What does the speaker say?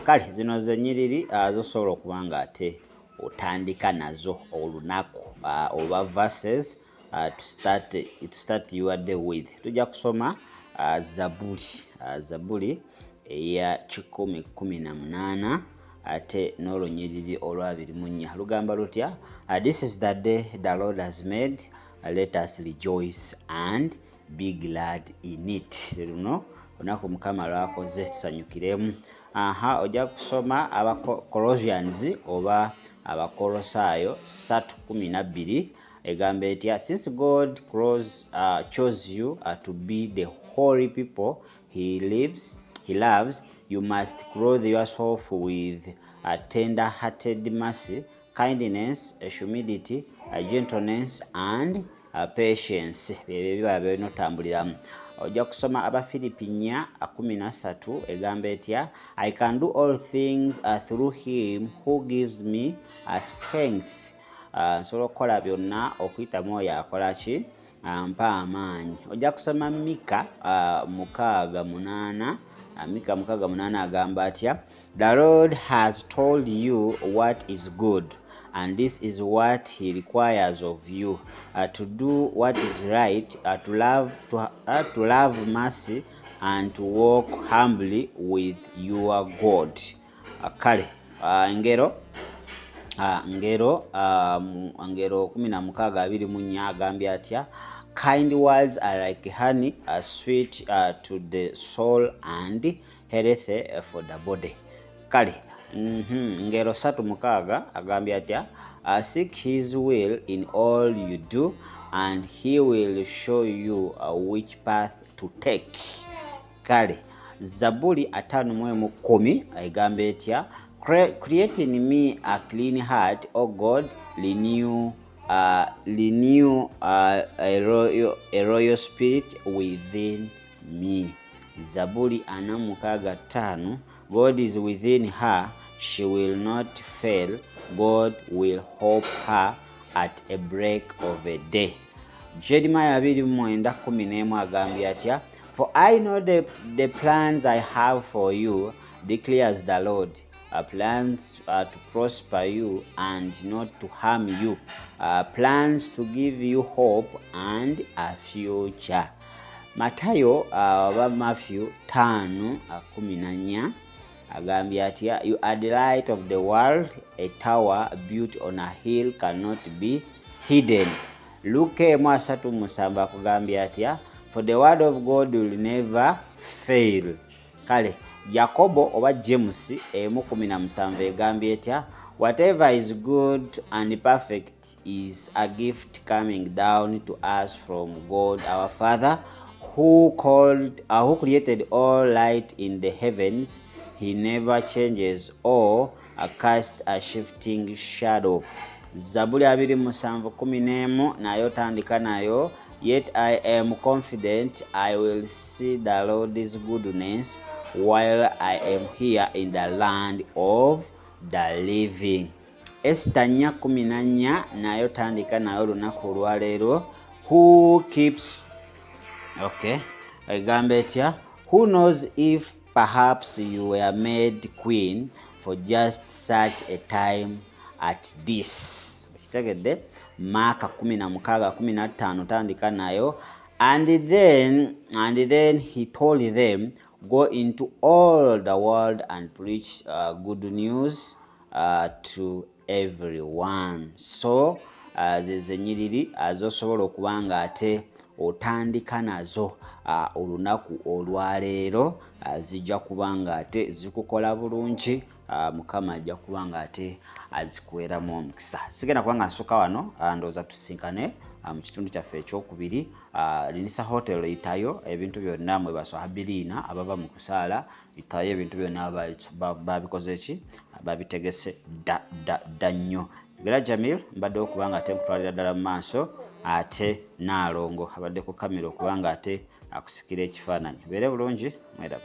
kale zino z'ennyiriri zosobola okuba nga ate otandika nazo olunaku oba verses to start your day with. Tujja kusoma Zabuli eya 118 ate n'olunyiriri olw'24 lugamba lutya? This is the day the Lord has made, let us rejoice and be glad in it. Luno olunaku Mukama lwakoze tusanyukiremu. Ojja kusoma Colossians oba Abakolosaayo 3:12 egamba etya? Since God chose you to be the holy people he loves, you must clothe yourself with a tender-hearted mercy, kindness, humility, gentleness and patience. Byebyo by'onotambuliramu. Ojja kusoma Abafilipi 4:13 egamba etya? I can do all things through him who gives me strength. Nsobola okukola byonna okuyita mwoyo akola ki? Mpa amaanyi. Ojja kusoma Mika 6:8 agamba atya? The Lord has told you what is good, and this is what he requires of you, to do what is right, to love mercy, and to walk humbly with your God. Kale ngero 16:24 agambye atya? Kind words are like honey, sweet to the soul and healthy for the body. Kale ngero 3:6 agambye atya? Seek his will in all you do, and he will show you which path to take. Kale Zabuli 5:10 egamba etya? Create in me a clean heart, O God, renew a royal spirit within me. Zabuli 46:5 God is within her, she will not fail, God will help her at a break of a day. Jeremiah 29:11 agambye atya? For I know the plans I have for you, declares the Lord, plans to prosper you and not to harm you, plans to give you hope and a future. Matayo Matthew 5:14 agambye atya? You are the light of the world, a tower built on a hill cannot be hidden. Luke 3:7 akugambye atya? For the word of God will never fail. Kale Yakobo oba James 1:17 egambye etya? Whatever is good and perfect is a gift coming down to us from God our Father, who created all light in the heavens. He never changes or casts a shifting shadow. Zabuli 2:7 nayo tandika nayo. Yet I am confident I will see the Lord's goodness while I am here in the land of the living. Esther 4:14 nayo tandika nayo lunaku olwaleero. Who keeps egamba etya? Who knows if perhaps you were made queen for just such a time at this. Kitegedde? Mark 16:15 tandika nayo. And then he told them, go into all the world and preach good news to everyone. So z'ennyiriri zosobola okuba nga ate otandika nazo olunaku olwaleero, zijja kuba nga ate zikukola bulungi. Mukama ajja kuba nga ate azikuweeramu omukisa. Sigenda kuba nga nsukka wano, ndowooza tusinkane mu kitundu kyaffe ekyokubiri. Linisa Hotel yitayo ebintu byonna mwe baswahabiliina abava mu kusaala, yitayo ebintu byonna babikoze ki? Babitegese dda nnyo. Gira Jamil mbadde okuba nga ate nkutwalira ddala mu maaso, ate Naalongo abadde ku kamera okuba nga ate akusikira ekifaananyi. Beere bulungi, mweraba.